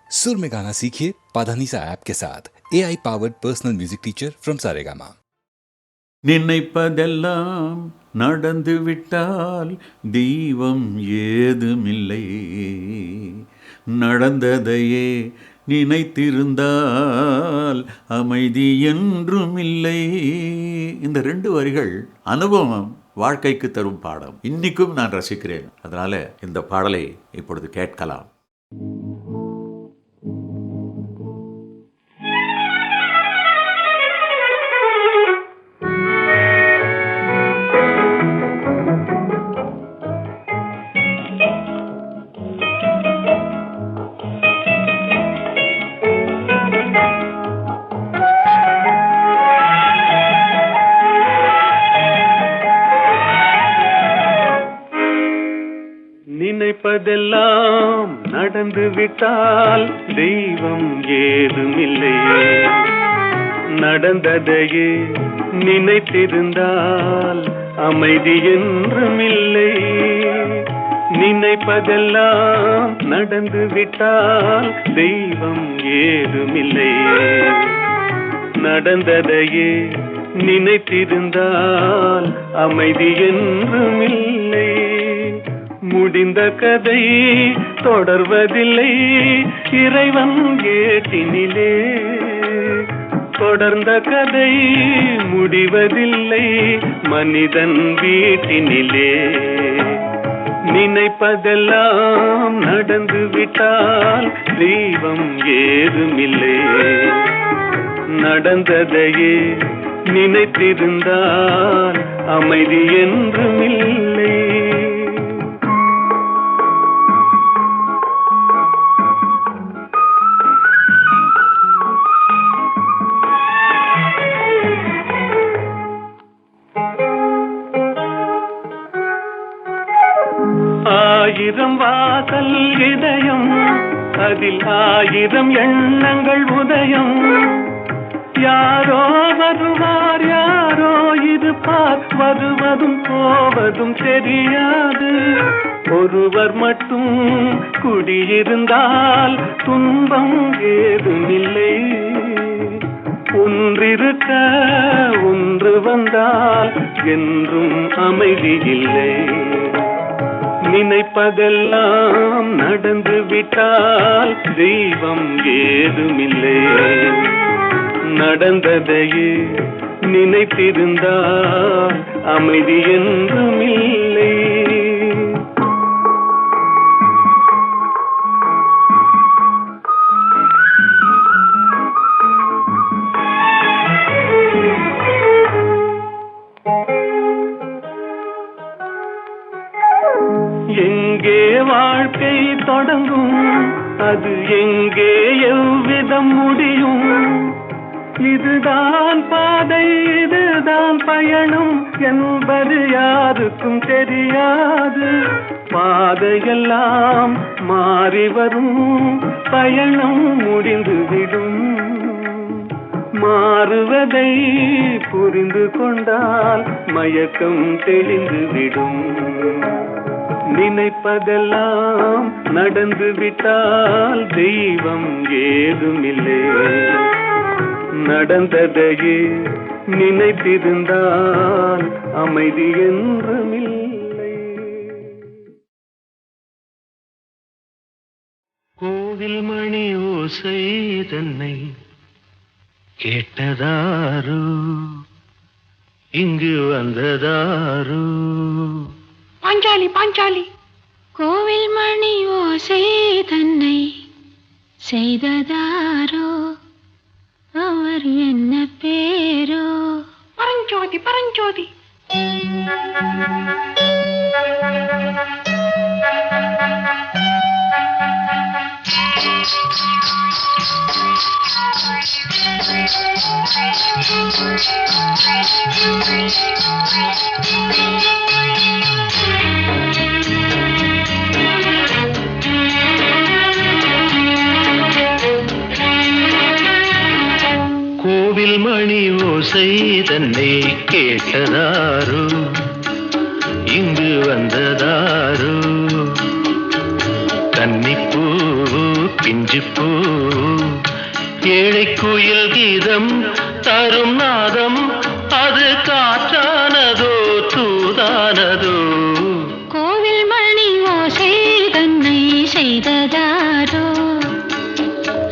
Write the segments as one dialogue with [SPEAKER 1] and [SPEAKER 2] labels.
[SPEAKER 1] सुर में गाना सीखिए पाधानीसा ऐप के साथ AI powered personal music teacher from Saregama.
[SPEAKER 2] நினைப்பதெல்லாம் நடந்து விட்டால் தெய்வம் ஏதுமில்லை, நடந்ததையே நினைத்திருந்தால் அமைதி என்றும் இல்லை. இந்த 2 வரிகள் அனுபவம் வாழ்க்கைக்கு தரும் பாடம். இன்னைக்கும் நான் ரசிக்கிறேன். அதனால இந்த பாடலை இப்பொழுது கேட்கலாம்.
[SPEAKER 3] நினைப்பதெல்லாம் நடந்து விட்டால் தெய்வம் ஏதுமில்லை, நடந்ததையே நினைத்திருந்தால் அமைதி என்றும் இல்லை. நினைப்பதெல்லாம் நடந்து விட்டால் தெய்வம் ஏதுமில்லை, நடந்ததையே நினைத்திருந்தால் அமைதி என்றும் இல்லை. முடிந்த கதை தொடர்வதில்லை இறைவன் ஏட்டினிலே, தொடர்ந்த கதை முடிவதில்லை மனிதன் வீட்டினிலே. நினைப்பதெல்லாம் நடந்து விட்டால் தெய்வம் ஏதுமில்லை, நடந்ததையே நினைத்திருந்தால் அமைதி என்றும் இல்லை. ஆயிரம் வாசல் இதயம், அதில் 1000 எண்ணங்கள் உதயம். யாரோ வருவார் யாரோ இருப்பார், வருவதும் போவதும் தெரியாது. ஒருவர் மட்டும் குடியிருந்தால் துன்பம் ஏதுமில்லை, ஒன்றிருக்க ஒன்று வந்தால் என்றும் அமைதி இல்லை. நினைப்பதெல்லாம் நடந்து விட்டால் தெய்வம் ஏதுமில்லை, நடந்ததையே நினைத்திருந்தால் அமைதி என்றும் இல்லை. எங்கே வாழ்க்கை தொடங்கும், அது எங்கே எவ்விதம் முடியும்? இதுதான் பாதை இதுதான் பயணம் என்பது யாருக்கும் தெரியாது. பாதையெல்லாம் மாறி வரும், பயணம் முடிந்துவிடும். மாறுவதை புரிந்து கொண்டால் மயக்கம் தெளிந்துவிடும். நினைப்பதெல்லாம் நடந்து விட்டால் தெய்வம் ஏதுமில்லை, நடந்ததையே நினைத்திருந்தால் அமைதி என்றும் இல்லை. கோவில் மணி ஓசை தன்னை கேட்டதாரு, இங்கு வந்ததாரு?
[SPEAKER 4] பாஞ்சாலி பாஞ்சாலி. கோவில் மணி ஓசை தன்னை செய்ததாரோ, அவர் என்ன பேரோ? பரஞ்சோதி பரஞ்சோதி.
[SPEAKER 3] கோவில் மணி ஓசை தன்னை கேட்டதாரோ, இங்கு வந்ததாரோ? கன்னிப்பூ பிஞ்சு பூ ஏழை குயில் கீதம் தரும் நாதம் அது காற்றானதோ தூதானதோ
[SPEAKER 4] கோவில் மணி ஓசை தன்னை செய்ததாரோ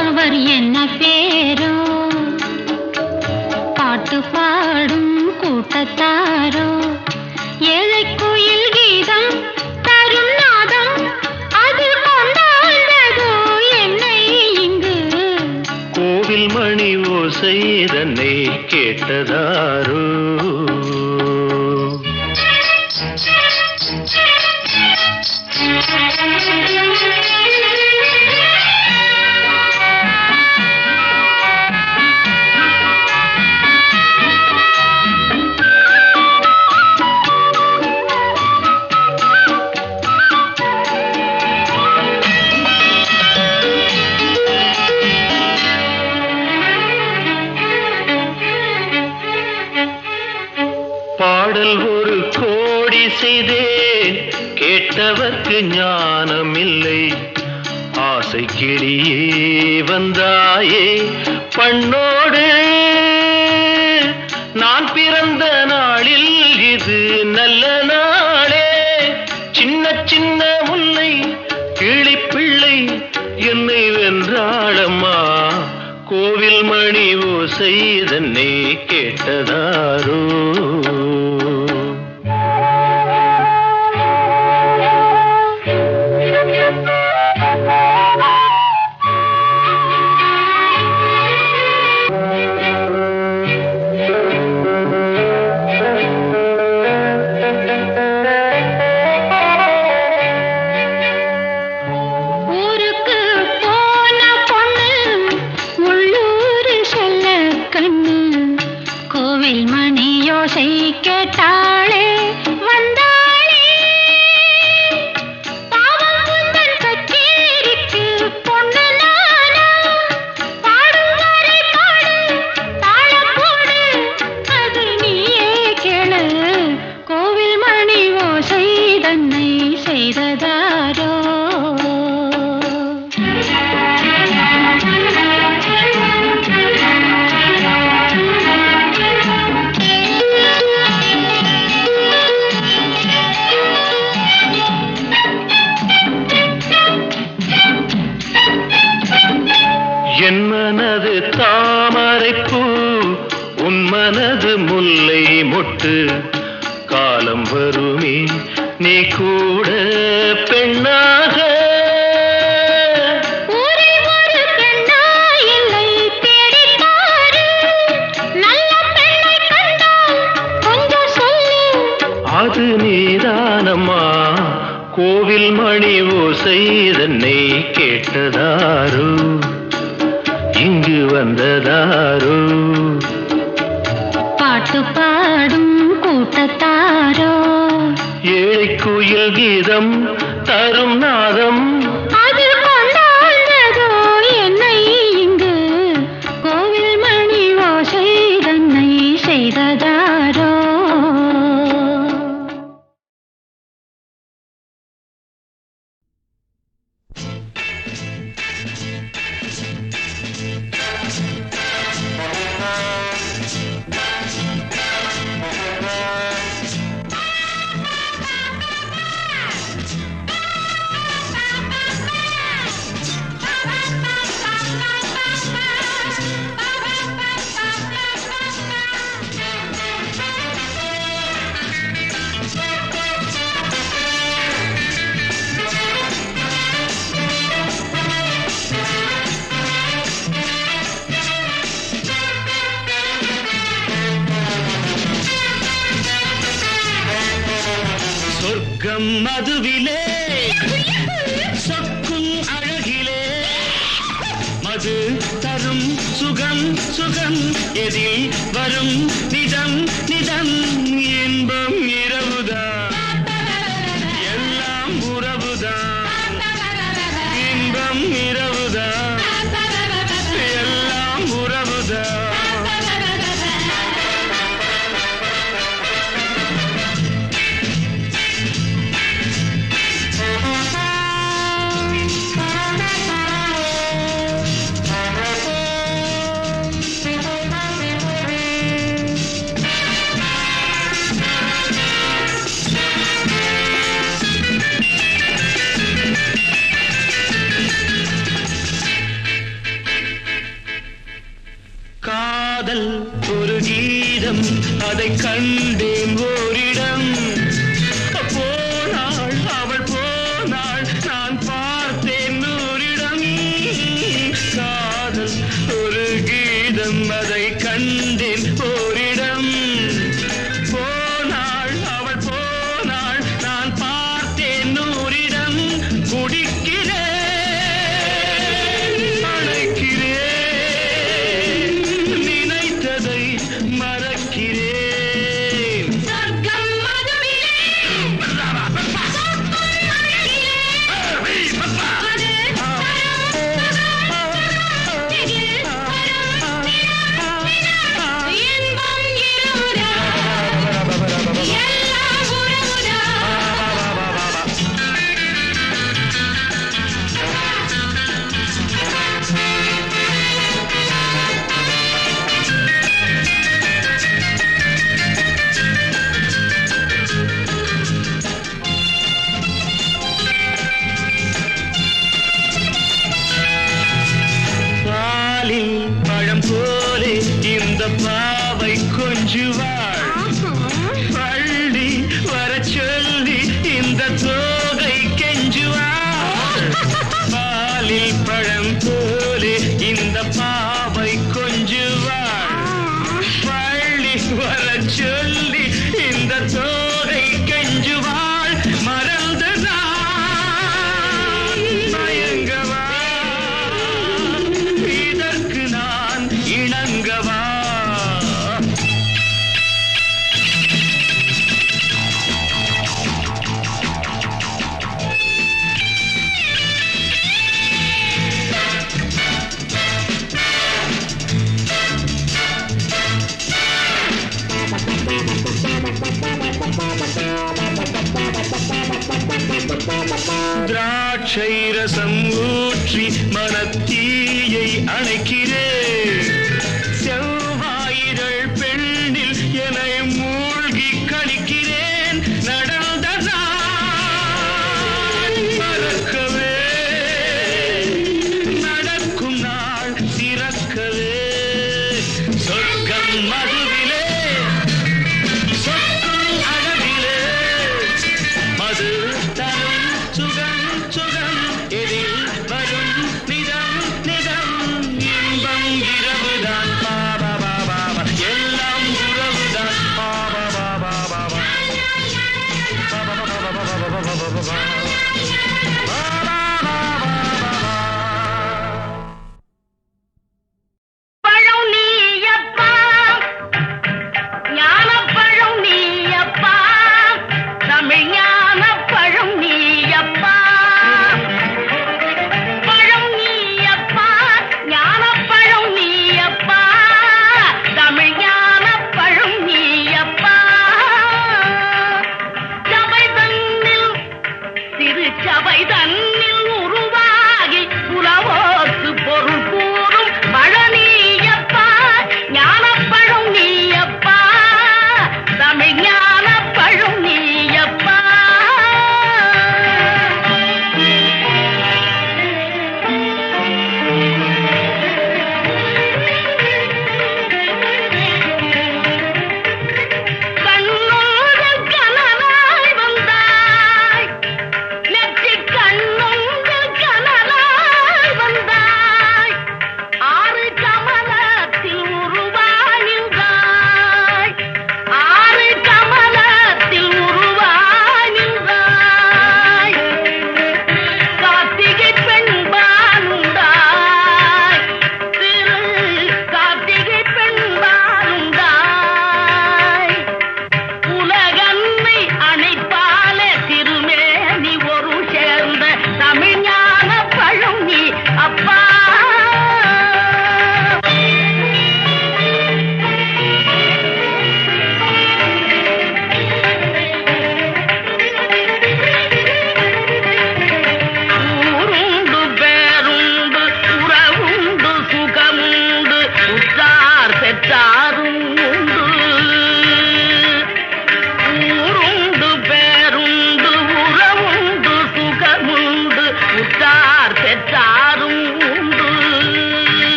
[SPEAKER 4] அவர் என்ன பேரோ பாட்டு பாடும் கூட்டத்தாரோ ஏழை குயில் கீதம் தரும் நாதம் அது கொண்டாண்டதோ என்னை இங்கு
[SPEAKER 3] கோவில் மணி ஓசை தன்னை கேட்டதாரோ பாடல் ஒரு கோடி செய்தேன் கேட்டவர்க்கு ஞானம் இல்லை ஆசை கிளியே வந்தாயே பண்ணோடு நான் பிறந்த நாளில் இது நல்ல நாளே சின்ன சின்ன முல்லை கிளிப்பிள்ளை என்னை வென்றாளம்மா கோவில் மணி ஓசை தன்னை கேட்டதாரோ
[SPEAKER 4] ஊருக்கு போன பொண்ணு உள்ளூர் செல்ல கண்ணு கோவில் மணி யோசை கேட்டாளே வந்தாளே பாவம் உந்தன் கச்சேரிக்கு பொண்ணு நானா பாடும் வரை பாடு தாளம் போடு அது நீயே கேளு கோவில் மணி ஓசை தன்னை செய்ததாரோ
[SPEAKER 3] என் மனது தாமரைப்பூ உன் மனது முல்லை மொட்டு காலம் வருமே நீ கூட பெண்ணாக
[SPEAKER 4] ஊரே ஒரு பெண்ணா இல்லை தேடிப் பாரு நல்ல பெண்ணை கண்டால் கொஞ்சம் சொல்லு
[SPEAKER 3] அது நீதானம்மா கோவில் மணி ஓசை தன்னை கேட்டதாரோ இங்கு வந்ததாரோ
[SPEAKER 4] பாட்டு பாடும் கூட்டத்தாரோ
[SPEAKER 3] ஏழை குயில் கீதம் தரும் நாதம்
[SPEAKER 4] அது கொண்டாண்டதோ என்னை இங்கு கோவில் மணி ஓசை தன்னை செய்ததாரோ
[SPEAKER 3] சொர்க்கம் மதுவிலே சொக்கும் அழகிலே மது தரும் சுகம் சுகம் எதில் வரும் நிதம் நிதம் இன்பம் இரவுதான் எல்லாம் உறவுதான் இன்பம் இரவுதான் எல்லாம் உறவுதான் காதல் ஒரு கீதம் அதை கண்டேன் ஓரிடம் போனாள் அவள் போனாள் நான் பார்த்தேன் நூறிடம் காதல் ஒரு கீதம் அதை கண்டேன் ஓரிடம் போனாள் அவள் போனாள் நான் பார்த்தேன் நூறிடம் குடிக்கிறேன் அழைக்கிறேன் நினைத்ததை மறக்கிறேன்
[SPEAKER 4] சொர்க்கம் மதுவிலே இன்பம் இருமுதா எல்லாம் உறவுதா
[SPEAKER 3] பாலில் பழம் போலே இந்த பாவை கொஞ்சுவாள் பள்ளி வர சொல்லி இந்த தோகை கெஞ்சுவாள் பாலில் பழம் போலே இந்த பாவை கொஞ்சுவாள் பள்ளி வர சொல்லி இந்த தோகை கெஞ்சுவாள் மறந்த நான் மயங்கவா இதற்கு நான் இணங்கவா திராட்சை ரசம் ஊற்றி மனத்தீயை அணைக்கிறேன் செவ்வாயிரள் பெண்ணில் என்னை மூழ்கி கழிக்கிறேன் நடந்த நான் மறக்கவே நடக்கும் நாள் திறக்கவே சொர்க்கம் மதுவிலே சொற்கும் அழகிலே மது தரும் சுகம் சுகம் எதில் வரும் நிதம் நிதம் இன்பம்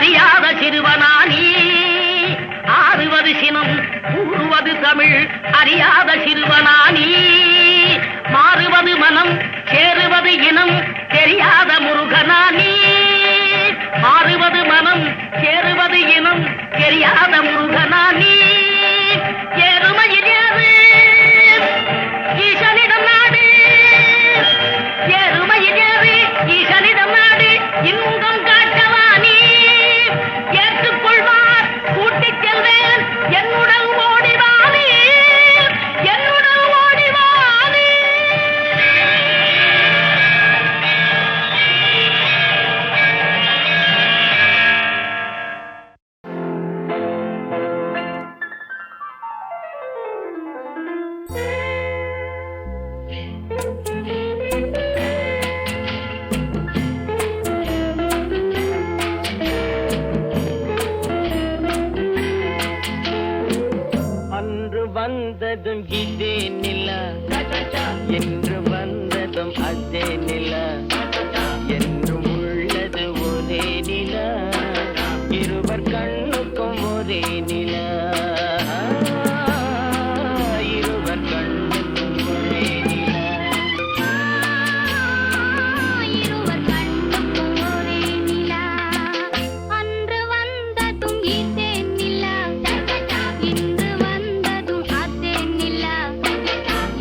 [SPEAKER 5] அறியாத சிறுவனானி ஆறுவது சினம் கூறுவது தமிழ் அறியாத சிறுவனானி மாறுவது மனம் சேருவது இனம் தெரியாத முருகனானி மாறுவது மனம் சேருவது இனம் தெரியாத முருகனானி எருமையில் ஏறு ஈசனிடம் நாடு எருமையில் ஏறு ஈசனிடம் நாடு இன்பம் காட்டவானி ஏற்றுக்கொள்வார் கூட்டிச் செல்வேன் என்னுடன் ஓடிவானி என்னுடன் ஓடிவானி அன்று வந்ததும் இதே நிலா என்று வந்ததும் அதே நிலா என்றும் உள்ளது ஒரே நிலா இருவர் கண்ணுக்கும் ஒரே நிலா இருவர் கண்ணுக்கும் ஒரே நிலா
[SPEAKER 4] இருவர் கண்ணுக்கும் ஒரே நிலா அன்று வந்ததும் இதே நிலா இன்று வந்ததும் அதே நிலா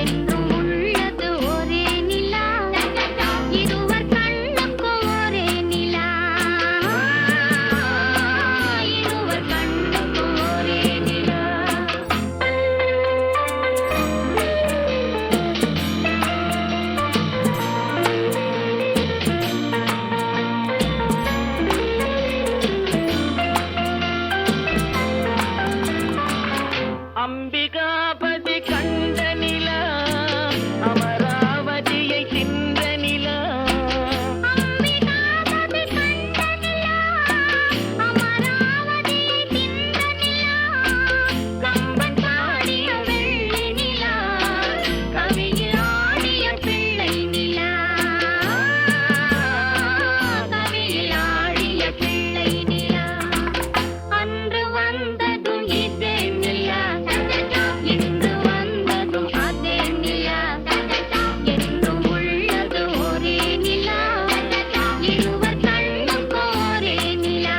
[SPEAKER 4] என்றும் உள்ளது ஒரே நிலா இருவர் கண்ணுக்கும் ஒரே நிலா இருவர் கண்ணுக்கும் ஒரே நிலா
[SPEAKER 5] அம்பிகாபதி கண்ட நிலா அமராவதியை தின்ற நிலா
[SPEAKER 4] அம்பிகாபதி கண்ட நிலா அமராவதியை தின்ற நிலா கம்பன் பாடிய வெள்ளி நிலா கவியில் ஆடிய பிள்ளை நிலா கவியில் ஆடிய பிள்ளை நிலா அன்று வந்ததும் இதே நிலா இன்று வந்ததும் அதே நிலா என்றும் உள்ளது ஒரே நிலா இருவர் கண்ணுக்கும் ஒரே நிலா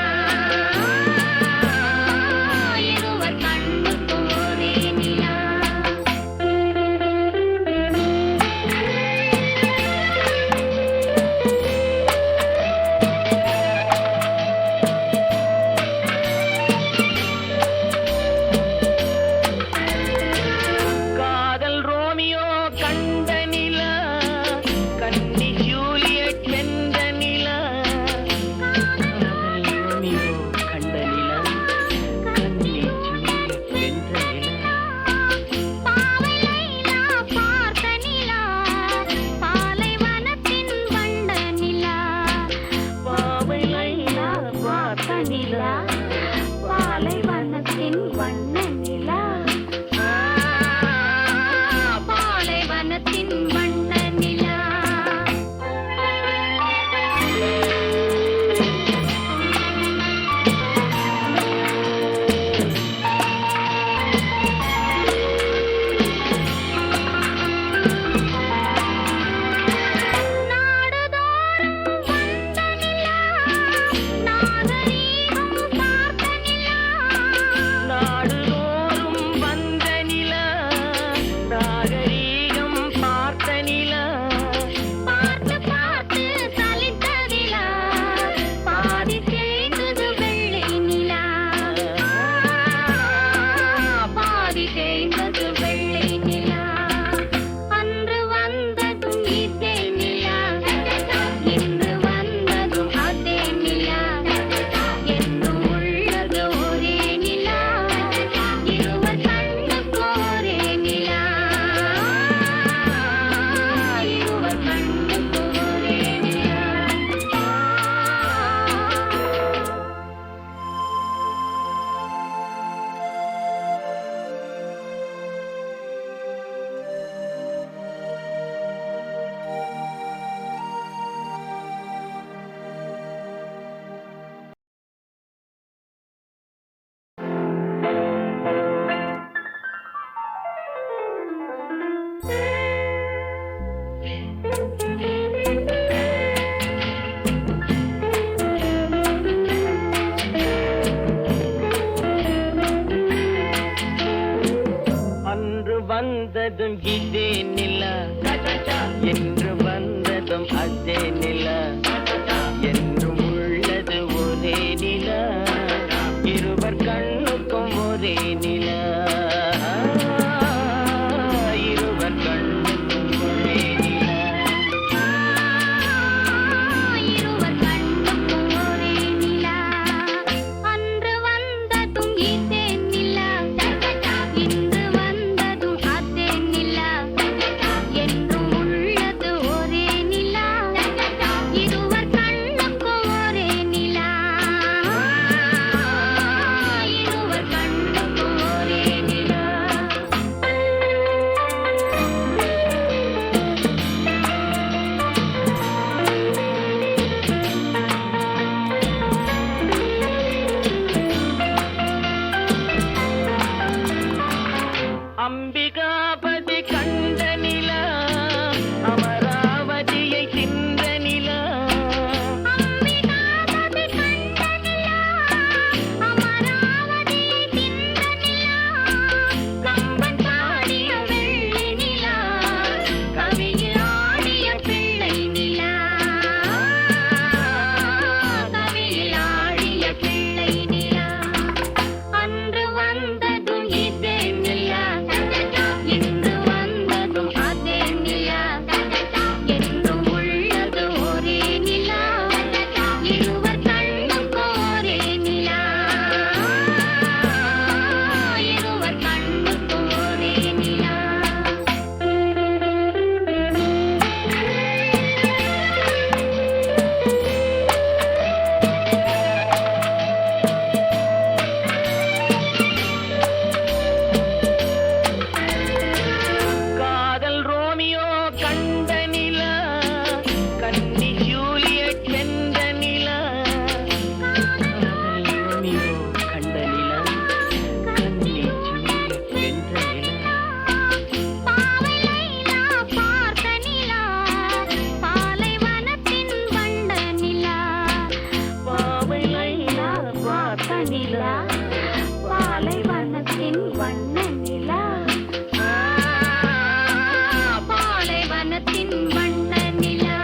[SPEAKER 4] இருவர் கண்ணுக்கும் ஒரே நிலா
[SPEAKER 5] காதல் ரோமியோ கண்ட நிலா கன்னி ஜூலியட் வென்ற நிலா காதல் ரோமியோ கண்ட நிலா கன்னி ஜூலியட் வென்ற நிலா
[SPEAKER 4] பாவை லைலா பார்த்த நிலா பாலைவனத்தின் வண்ட நிலா
[SPEAKER 5] பாவை லைலா
[SPEAKER 4] பார்த்த நிலா பாலைவனத்தின் வண்ண நிலா பாலைவனத்தின் வண்ண நிலா நாடுதோறும் வந்த நிலா நாகரீகம் பார்த்த நிலா
[SPEAKER 5] நாடுதோறும் வந்த நிலா நாகரீகம் பார்த்த நிலா
[SPEAKER 4] பார்த்து பார்த்து சலித்ததிலா பாதி தேய்ந்தது வெள்ளை நிலா பாதி தேய்ந்தது வெள்ளை நிலா அன்று வந்ததும் இதே நிலா இன்று வந்ததும் அதே நிலா என்றும் உள்ளது ஒரே நிலா இருவர் கண்ணுக்கும் ஒரே நிலா
[SPEAKER 5] அமராவதியை தின்ற நிலா
[SPEAKER 4] அம்பிகாபதி கண்ட நிலா அமராவதியை தின்ற நிலா கம்பன் பாடிய வெள்ளி நிலா கவியில் ஆடிய பிள்ளை நிலா கவியில் ஆடிய பிள்ளை நிலா அன்று வந்ததும் இதே நிலா இன்று வந்ததும் அதே நிலா என்றும் உள்ளது ஒரே நிலா இருவர் கண்ணுக்கும் ஒரே நிலா இருவர் கண்ணுக்கும் ஒரே நிலா
[SPEAKER 5] காதல் ரோமியோ கண்ட நிலா கன்னி ஜூலியட் சென்ற நிலா காதல் ரோமியோ கண்ட நிலா கன்னி ஜூலியட் சென்ற நிலா
[SPEAKER 4] பாவை லைலா பார்த்த நிலா பாலைவனத்தின் வண்ட நிலா
[SPEAKER 5] பாவை லைலா
[SPEAKER 4] பார்த்த நிலா பாலைவனத்தின் வண்ண நிலா பாலைவனத்தின் வண்ண நிலா